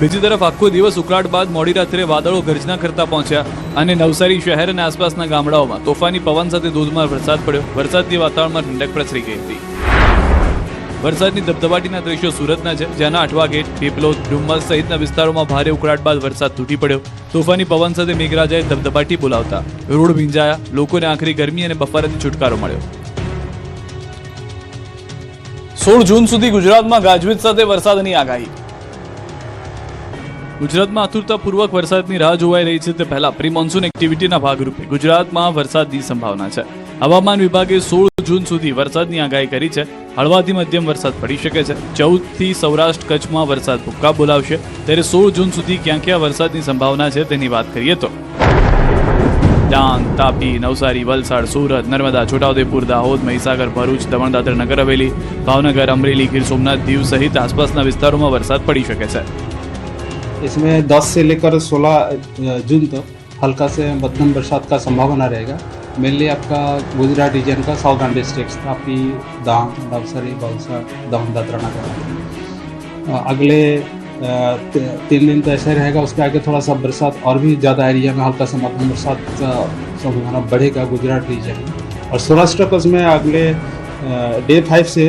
બીજી તરફ આખો દિવસ ઉકળાટ બાદ મોડી રાત્રે વાદળો ગર્જના કરતા પહોંચ્યા અને નવસારી શહેર અને આસપાસના ગામડાઓમાં તોફાની પવન સાથે ધોધમાર વરસાદ પડ્યો. વરસાદથી વાતાવરણમાં ઠંડક પ્રસરી ગઈ હતી. વરસાદની ધબધબાટીના દ્રશ્યો સુરતના છે, જ્યાંના અઠવા ગેટ, પીપલોદ, ડુમ્મસ સહિતના વિસ્તારોમાં ભારે ઉકળાટ બાદ વરસાદ તૂટી પડ્યો. તોફાની પવન સાથે મેઘરાજાએ ધબધબાટી બોલાવતા રોડ ભીંજાયા. લોકોને આખરી ગરમી અને બફારાથી છુટકારો મળ્યો. 16 જૂન સુધી ગુજરાતમાં ગાજવીજ સાથે વરસાદની આગાહી. ગુજરાતમાં આતુરતાપૂર્વક વરસાદની રાહ જોવાઈ રહી છે. તે પહેલા પ્રી મોન્સૂન એક્ટિવિટીના ભાગરૂપે ગુજરાતમાં વરસાદની સંભાવના છે. હવામાન વિભાગે 16 જૂન સુધી વરસાદની આગાહી કરી છે. હળવાથી મધ્યમ વરસાદ પડી શકે છે. 14 થી સૌરાષ્ટ્ર કચ્છમાં વરસાદ ભૂક્કા બોલાવશે. ત્યારે 16 જૂન સુધી ક્યાં ક્યાં વરસાદની સંભાવના છે તેની વાત કરીએ તો ડાંગ, તાપી, નવસારી, વલસાડ, સુરત, નર્મદા, છોટાઉદેપુર, દાહોદ, મહીસાગર, ભરૂચ, દમણ, દાદરા, નગર હવેલી, ભાવનગર, અમરેલી, ગીર સોમનાથ, દીવ સહિત આસપાસના વિસ્તારોમાં વરસાદ પડી શકે છે. इसमें 10 से लेकर 16 जून तक हल्का से मध्यम बरसात का संभावना रहेगा. मेनली आपका गुजरात रीजन का साउदर्न डिस्ट्रिक्ट्स तापी, डांग, नवसारी, वलसाड, दमन, दादरा, नगर हवेली. अगले 3 दिन तो ऐसा रहेगा. उसके आगे थोड़ा सा बरसात और भी ज़्यादा एरिया में हल्का सा मध्यम बरसात का संभावना बढ़ेगा गुजरात रीजन में. और सौराष्ट्र कच्छ में अगले डे 5 से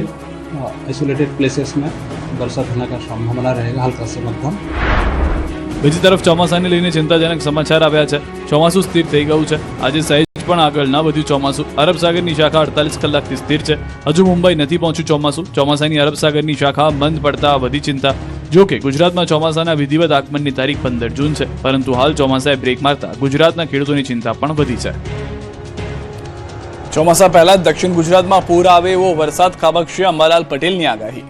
आइसोलेटेड प्लेसेस में बरसात होने का संभावना रहेगा हल्का से मध्यम. બીજી તરફ ચોમાસાને લઈને ચિંતાજનક સમાચાર આવ્યા છે. ચોમાસું સ્થિર થઈ ગયું છે. આજે સહેજ પણ આગળ ન વધ્યું ચોમાસું. અરબ સાગરની શાખા 48 કલાકથી સ્થિર છે. હજુ મુંબઈ નથી પહોંચ્યું ચોમાસું. ચોમાસાની અરબ સાગરની શાખા બંધ પડતા વધી ચિંતા. જો કે ગુજરાતમાં ચોમાસાના વિધિવત આગમનની તારીખ 15 જૂન છે, પરંતુ હાલ ચોમાસાએ બ્રેક મારતા ગુજરાતના ખેડૂતોની ચિંતા પણ વધી છે. ચોમાસા પહેલા જ દક્ષિણ ગુજરાતમાં પૂર આવે એવો વરસાદ ખાબકશે, અંબાલાલ પટેલની આગાહી.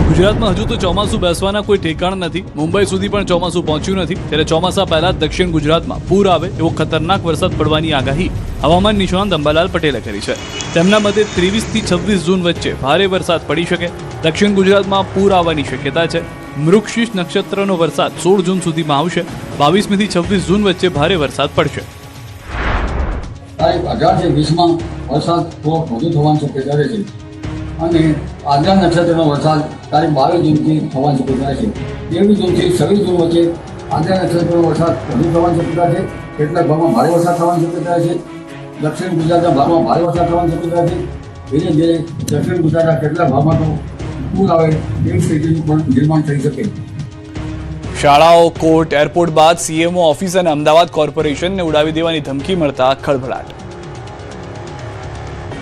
ગુજરાતમાં હજુ તો ચોમાસું બેસવાના કોઈ ઠેકાણ નથી. મુંબઈ સુધી પણ ચોમાસું પહોંચ્યું નથી. ત્યારે ચોમાસા પહેલા દક્ષિણ ગુજરાતમાં પૂર આવે એવો ખતરનાક વરસાદ પડવાની આગાહી હવામાન નિષ્ણાંત અંબાલાલ પટેલે કરી છે. તેમના મતે 23 થી 26 જૂન વચ્ચે ભારે વરસાદ પડી શકે. દક્ષિણ ગુજરાતમાં પૂર આવવાની શક્યતા છે. મૃગશીર્ષ નક્ષત્રનો વરસાદ 16 જૂન સુધીમાં આવશે. 22મી થી 26 જૂન વચ્ચે ભારે વરસાદ પડશે. તારીખ 18 થી 20માં વરસાદ થોડો વધુ થવાની શક્યતા રહે છે અને આદ્રા નક્ષત્રનો વરસાદ તારીખ 22 જૂનથી થવાની શક્યતા છે. 23 જૂનથી 26 જૂન વચ્ચે આદ્રા નક્ષત્રનો વરસાદ વધુ થવાની શક્યતા છે. કેટલાક ભાગમાં ભારે વરસાદ થવાની શક્યતા છે. દક્ષિણ ગુજરાતના ભાગમાં ભારે વરસાદ થવાની શક્યતા છે. ધીરે ધીરે દક્ષિણ ગુજરાતના કેટલાક ભાગમાં તો પૂર આવે એવી સ્થિતિનું પણ નિર્માણ થઈ શકે. શાળાઓ, કોર્ટ, એરપોર્ટ બાદ સીએમઓ ઓફિસ અને અમદાવાદ કોર્પોરેશનને ઉડાવી દેવાની ધમકી મળતા ખળભળાટ.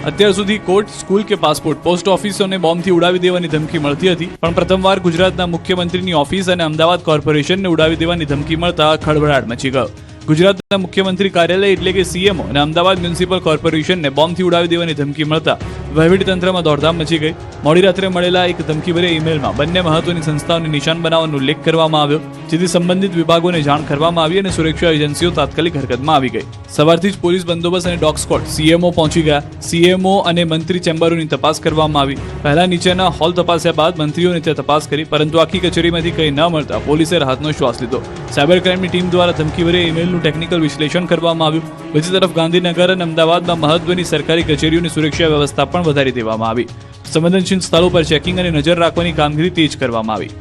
અત્યાર સુધી કોર્ટ, સ્કૂલ કે પાસપોર્ટ, પોસ્ટ ઓફિસોને બોમ્બથી ઉડાવી દેવાની ધમકી મળતી હતી, પણ પ્રથમવાર ગુજરાતના મુખ્યમંત્રીની ઓફિસ અને અમદાવાદ કોર્પોરેશનને ઉડાવી દેવાની ધમકી મળતા ખળભળાટ મચી ગયો. ગુજરાતના મુખ્યમંત્રી કાર્યાલય એટલે કે સીએમઓ અને અમદાવાદ મ્યુનિસિપલ કોર્પોરેશનને બોમ્બથી ઉડાવી દેવાની ધમકી મળતા વહીવટીતંત્રમાં દોડધામ મચી ગઈ. મોડી રાત્રે મળેલા એક ધમકીભર્યા ઈમેલમાં બંને મહત્વની સંસ્થાઓને નિશાન બનાવવાનો ઉલ્લેખ કરવામાં આવ્યો, જેથી સંબંધિત વિભાગોને જાણ કરવામાં આવી અને સુરક્ષા એજન્સીઓ તાત્કાલિક હરકતમાં આવી ગઈ. સવારથી જ પોલીસ બંદોબસ્ત અને ડોગ સ્ક્વોડ સીએમઓ પહોંચી ગયા. સીએમઓ અને મંત્રી ચેમ્બરોની તપાસ કરવામાં આવી. પહેલા નીચેના હોલ તપાસ્યા બાદ મંત્રીઓને ત્યાં તપાસ કરી, પરંતુ આખી કચેરીમાંથી કંઈ ન મળતા પોલીસે રાહતનો શ્વાસ લીધો. સાયબર ક્રાઇમની ટીમ દ્વારા ધમકીભર્યા ઈમેલનું ટેકનિકલ વિશ્લેષણ કરવામાં આવ્યું. બીજી તરફ ગાંધીનગર અને અમદાવાદમાં મહત્વની સરકારી કચેરીઓની સુરક્ષા વ્યવસ્થા પણ વધારી દેવામાં આવી. સંવેદનશીલ સ્થળો પર ચેકિંગ અને નજર રાખવાની કામગીરી તેજ કરવામાં આવી.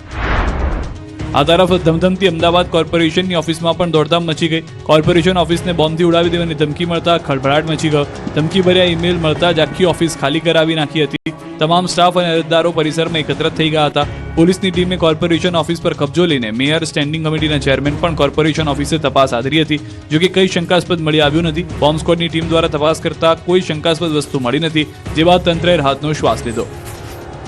આ તરફ ધમધમતી અમદાવાદ કોર્પોરેશનની ઓફિસમાં પણ દોડધામ મચી ગઈ. કોર્પોરેશન ઓફિસને બોમ્બથી ઉડાવી દેવાની ધમકી મળતા ખળભળાટ મચી ગયો. ધમકીભર્યા ઈમેલ મળતા જ આખી ઓફિસ ખાલી કરાવી નાખી હતી. તમામ સ્ટાફ અને અરજદારો પરિસરમાં એકત્ર થઈ ગયા હતા. પોલીસની ટીમે કોર્પોરેશન ઓફિસ પર કબજો લઈને મેયર, સ્ટેન્ડિંગ કમિટીના ચેરમેન પણ કોર્પોરેશન ઓફિસે તપાસ આદરી હતી. જોકે કંઈ શંકાસ્પદ મળી આવ્યું નથી. બોમ્બ સ્ક્વોડની ટીમ દ્વારા તપાસ કરતા કોઈ શંકાસ્પદ વસ્તુ મળી નથી, જે બાદ તંત્રએ રાહતનો શ્વાસ લીધો.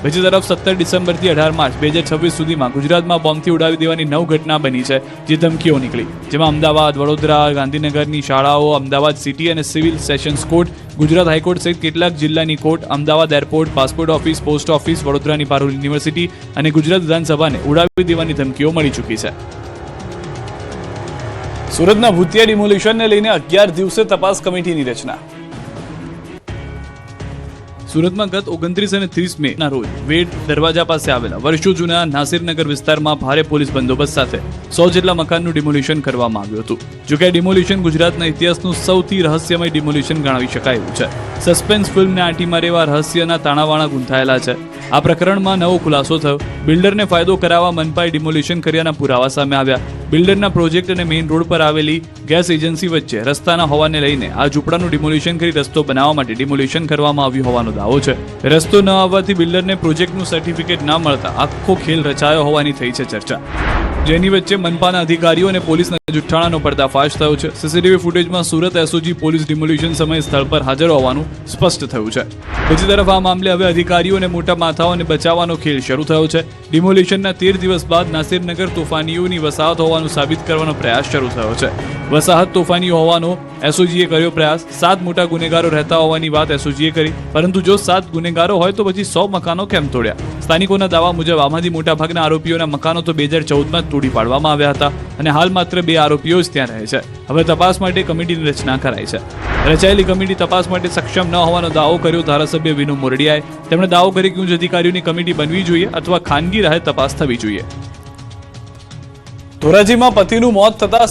બીજી તરફ 17 ડિસેમ્બરથી 18 માર્ચ 2026 સુધીમાં ગુજરાતમાં બોમ્બથી ઉડાવી દેવાની 9 ઘટના બની છે, જે ધમકીઓ નીકળી, જેમાં અમદાવાદ, વડોદરા, ગાંધીનગરની શાળાઓ, અમદાવાદ સિટી અને civil sessions court, Gujarat high court સહિત કેટલાક જિલ્લાની court, Ahmedabad airport, passport office, post office, વડોદરાની પારુલ યુનિવર્સિટી અને ગુજરાત વિધાનસભાને ઉડાવી દેવાની ધમકીઓ મળી ચૂકી છે. સુરતના ભૂતિયા ડિમોલિશનને લઈને 11 દિવસે તપાસ કમિટીની રચના. સુરતમાં ગત 29 અને 30 મેના રોજ વેડ દરવાજા પાસે આવેલા વર્ષો જૂના નાસિરનગર વિસ્તારમાં ભારે પોલીસ બંદોબસ્ત સાથે 100 જેટલા મકાનનું ડિમોલિશન કરવામાં આવ્યું હતું. જોકે આ ડિમોલિશન ગુજરાતના ઇતિહાસનું સૌથી રહસ્યમય ડિમોલિશન ગણાવી શકાય એવું છે. સસ્પેન્સ ફિલ્મને આંટી મારે એવા રહસ્યના તાણાવાણા ગૂંથાયેલા છે. આ પ્રકરણમાં નવો ખુલાસો થયો. બિલ્ડરને ફાયદો કરાવવા મનપાએ ડિમોલિશન કર્યાના પુરાવા સામે આવ્યા. બિલ્ડરના પ્રોજેક્ટ અને મેઇન રોડ પર આવેલી ગેસ એજન્સી વચ્ચે રસ્તાના હોવાને લઈને આ ઝૂંપડાનું ડિમોલિશન કરી રસ્તો બનાવવા માટે ડિમોલિશન કરવામાં આવ્યું હોવાનો દાવો છે. રસ્તો ન આવવાથી બિલ્ડરને પ્રોજેક્ટનું સર્ટિફિકેટ ના મળતા આખો ખેલ રચાયો હોવાની થઈ છે ચર્ચા, જેની વચ્ચે મનપાના અધિકારીઓ અને પોલીસના જુઠ્ઠાણાનો પર્દાફાશ થયો છે. સીસીટીવી ફૂટેજમાં સુરત એસઓજી પોલીસ ડિમોલિશન સમયે સ્થળ પર હાજર હોવાનું સ્પષ્ટ થયું છે. બીજી તરફ આ મામલે હવે અધિકારીઓ અને મોટા માથાઓને બચાવવાનો ખેલ શરૂ થયો છે. ડિમોલિશનના 13 દિવસ બાદ નાસિરનગર તોફાનીઓની વસાહત હોવાનું સાબિત કરવાનો પ્રયાસ શરૂ થયો છે. વસાહત તોફાની હોવાનો એસઓજીએ કર્યો પ્રયાસ. 7 મોટા ગુનેગારો રહેતા હોવાની વાત એસઓજીએ કરી, પરંતુ જો 7 ગુનેગારો હોય તો પછી 100 મકાનો કેમ તોડ્યા? સ્થાનિકોના દાવા મુજબ આમાંથી મોટાભાગના આરોપીઓના મકાનો તો 2014માં જ તોડી પાડવામાં આવ્યા હતા અને હાલ માત્ર 2 આરોપીઓ જ ત્યાં રહે છે. હવે તપાસ માટે કમિટીની રચના કરાઈ છે. રચાયેલી કમિટી તપાસ માટે સક્ષમ ન હોવાનો દાવો કર્યો ધારાસભ્ય વિનુ મોરડિયાએ. તેમણે દાવો કર્યો કે ઉચ્ચ અધિકારીઓની કમિટી બનવી જોઈએ અથવા ખાનગી રાહે તપાસ થવી જોઈએ. ધોરાજીમાં પતિનું મોત થતા